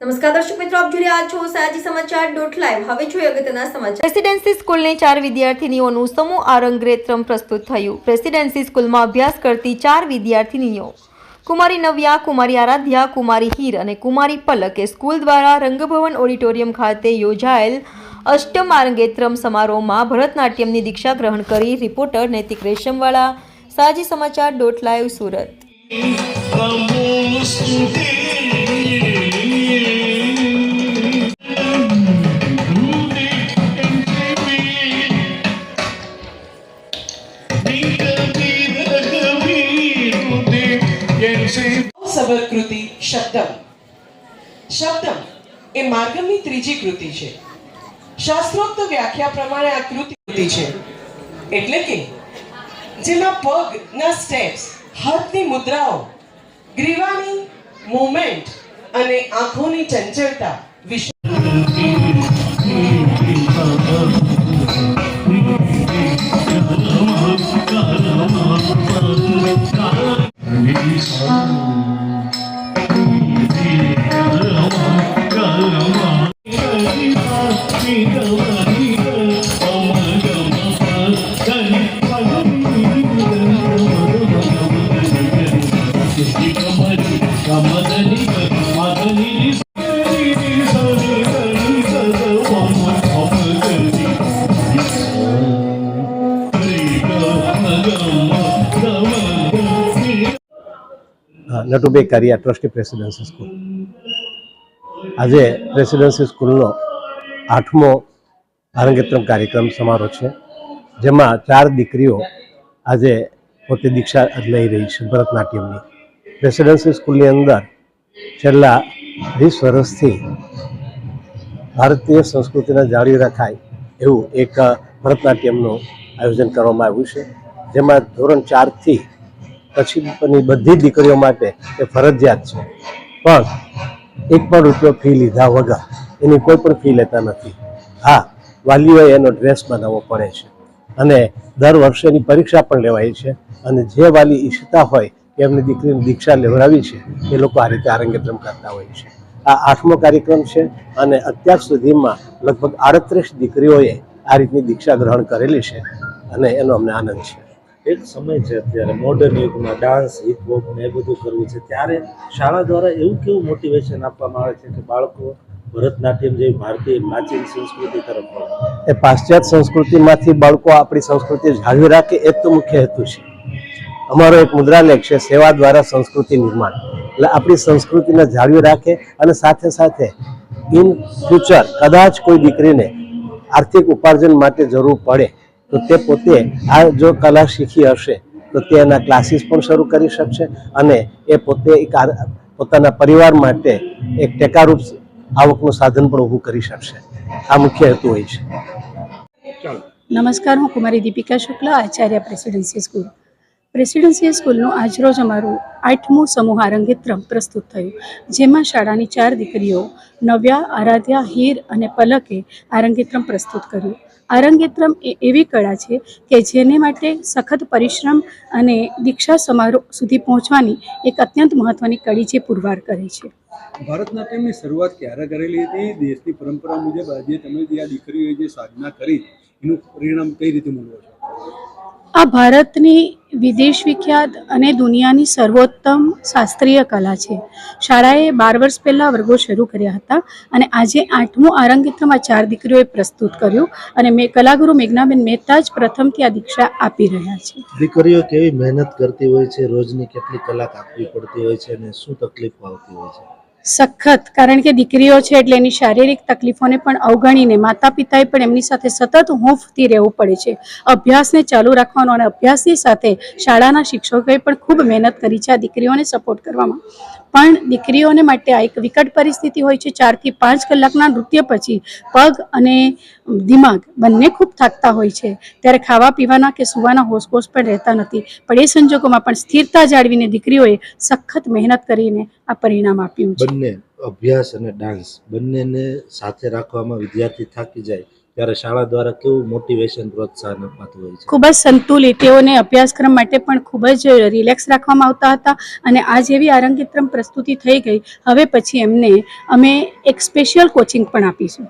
નમસ્કાર દર્શક મિત્રો, આપ જોઈ રહ્યા છો સયાજી સમાચાર .live. હવે જોઈએ અગત્યના સમાચાર. રેસિડેન્સી સ્કૂલની 4 વિદ્યાર્થીનીઓનું સમૂહ આરંગેત્રમ પ્રસ્તુત થયું. રેસિડેન્સી સ્કૂલમાં અભ્યાસ કરતી 4 વિદ્યાર્થીનીઓ કુમારી નવ્યા, કુમારી આરાધ્યા, કુમારી હીર અને કુમારી પલકે સ્કૂલ દ્વારા રંગભવન ઓડિટોરિયમ ખાતે યોજાયેલ અષ્ટમ આરંગેત્રમ સમારોહમાં ભરતનાટ્યમની દીક્ષા ગ્રહણ કરી. રિપોર્ટર નૈતિક રેશમવાળા, સયાજી સમાચાર .live, સુરત. સબરકૃતિ શબ્દમ. શબ્દમ એ માર્ગમની ત્રીજી કૃતિ છે. શાસ્ત્રોક્ત વ્યાખ્યા પ્રમાણે આ કૃતિ છે એટલે કે જેમાં પગના સ્ટેપ્સ, હાથની મુદ્રાઓ, ગ્રીવાની મૂવમેન્ટ અને આંખોની ચંચળતા વિશે નટુભાઈ કારિયા, ટ્રસ્ટી પ્રેસિડેન્સી સ્કૂલ. આજે પ્રેસિડેન્સી સ્કૂલનો 8મો આરંગેત્રમ કાર્યક્રમ સમારોહ છે, જેમાં 4 દીકરીઓ આજે પોતે દીક્ષા લઈ રહી છે ભરતનાટ્યમની. પ્રેસિડેન્સી સ્કૂલની અંદર છેલ્લા 20 વર્ષથી ભારતીય સંસ્કૃતિને જાળવી રખાય એવું એક ભરતનાટ્યમનું આયોજન કરવામાં આવ્યું છે, જેમાં ધોરણ 4 થી પછીની બધી દીકરીઓ માટે એ ફરજિયાત છે, પણ એક પણ રૂપિયો ફી લીધા વગર એની કોઈ પણ ફી લેતા નથી. હા, વાલીઓએ એનો ડ્રેસ બનાવવો પડે છે અને દર વર્ષે એની પરીક્ષા પણ લેવાય છે, અને જે વાલી ઈચ્છતા હોય કે એમની દીકરીની દીક્ષા લેવડાવી છે એ લોકો આ રીતે આરંગેત્રમ કરતા હોય છે. આ 8મો કાર્યક્રમ છે અને અત્યાર સુધીમાં લગભગ 38 દીકરીઓએ આ રીતની દીક્ષા ગ્રહણ કરેલી છે અને એનો અમને આનંદ છે. એક સમય છે અત્યારે મોડર્ન યુગમાં ડાન્સ, હિપહોપ ને એ બધું કરવું છે, ત્યારે શાળા દ્વારા એવું કેવું મોટિવેશન આપવામાં આવે છે કે બાળકો ભરતનાટ્યમ જેવી ભારતીય પ્રાચીન સંસ્કૃતિ તરફ વળે? એ પાશ્ચાત્ય સંસ્કૃતિમાંથી બાળકો આપણી સંસ્કૃતિ જાળવી રાખે એ તો મુખ્ય હેતુ છે. અમારો એક મુદ્રાલેખ છે, સેવા દ્વારા સંસ્કૃતિ નિર્માણ. એટલે આપણી સંસ્કૃતિને જાળવી રાખે અને સાથે સાથે ઇન ફ્યુચર કદાચ કોઈ દીકરીને આર્થિક ઉપાર્જન માટે જરૂર પડે તો તે પોતે આ જો કલા શીખી હશે તો તે એના ક્લાસીસ પણ શરૂ કરી શકશે અને એ પોતે પોતાના પરિવાર માટે એક ટેકારૂપ આવકનું સાધન પણ ઊભું કરી શકશે. આ મુખ્ય હેતુ હોય છે. નમસ્કાર, હું કુમારી Deepika Shukla, Acharya presidency school. Presidency સ્કૂલનું આજરોજ અમારું 8મું સમૂહ આરંગેત્રમ પ્રસ્તુત થયું, જેમાં શાળાની 4 દીકરીઓ નવ્યા, આરાધ્યા, હીર અને પલકે આરંગેત્રમ પ્રસ્તુત કર્યું. આરંગેત્રમ એ એવી કળા છે કે જેને માટે સખત પરિશ્રમ અને દીક્ષા સમારોહ સુધી પહોંચવાની એક અત્યંત મહત્વની કડી જે પુરવાર કરે છે. ભરતનાટ્યમની શરૂઆત ક્યારે કરેલી હતી? દેશની પરંપરા મુજબ આજે તમે જે આ દીકરીઓએ જે સાધના કરી એનું પરિણામ કઈ રીતે મળવો છો? આ ભારતની વિદેશ વિખ્યાત અને દુનિયાની સર્વોત્તમ શાસ્ત્રીય કલા છે. શાળાએ 12 વર્ષ પહેલાં વર્ગો શરૂ કર્યા હતા અને આજે 8મું આરંગેત્રમ આ 4 દીકરીઓએ પ્રસ્તુત કર્યું અને કલાગુરુ મેઘનાબેન મહેતા જ પ્રથમથી આ દીક્ષા આપી રહ્યા છે. દીકરીઓ કેવી મહેનત કરતી હોય છે, રોજની કેટલી કલાક આપવી પડતી હોય છે અને શું તકલીફો આવતી હોય છે? સખત, કારણ કે દીકરીઓ છે એટલે એની શારીરિક તકલીફોને પણ અવગણીને માતા પિતાએ પણ એમની સાથે સતત હૂંફથી રહેવું પડે છે. અભ્યાસને ચાલુ રાખવાનો અને અભ્યાસની સાથે શાળાના શિક્ષકોએ પણ ખૂબ મહેનત કરી છે આ દીકરીઓને સપોર્ટ કરવામાં. પણ દીકરીઓને માટે આ એક વિકટ પરિસ્થિતિ હોય છે. 4 થી 5 કલાકના નૃત્ય પછી પગ અને દિમાગ બંને ખૂબ થાકતા હોય છે, ત્યારે ખાવા પીવાના કે સુવાના હોશપોશ પણ રહેતા નથી. પણ એ સંજોગોમાં પણ સ્થિરતા જાળવીને દીકરીઓએ સખત મહેનત કરીને આ પરિણામ આપ્યું છે. બંને અભ્યાસ અને ડાન્સ બંનેને સાથે રાખવામાં વિદ્યાર્થી થાકી જાય ત્યારે શાળા દ્વારા કેવું મોટિવેશન પ્રોત્સાહન અપાતું હોય છે? ખૂબ જ સંતુલિત, તેઓને અભ્યાસક્રમ માટે પણ ખૂબ જ રિલેક્સ રાખવામાં આવતા હતા અને આ જેવી આરંગેત્રમ પ્રસ્તુતિ થઈ ગઈ, હવે પછી એમને અમે એક સ્પેશિયલ કોચિંગ પણ આપીશું.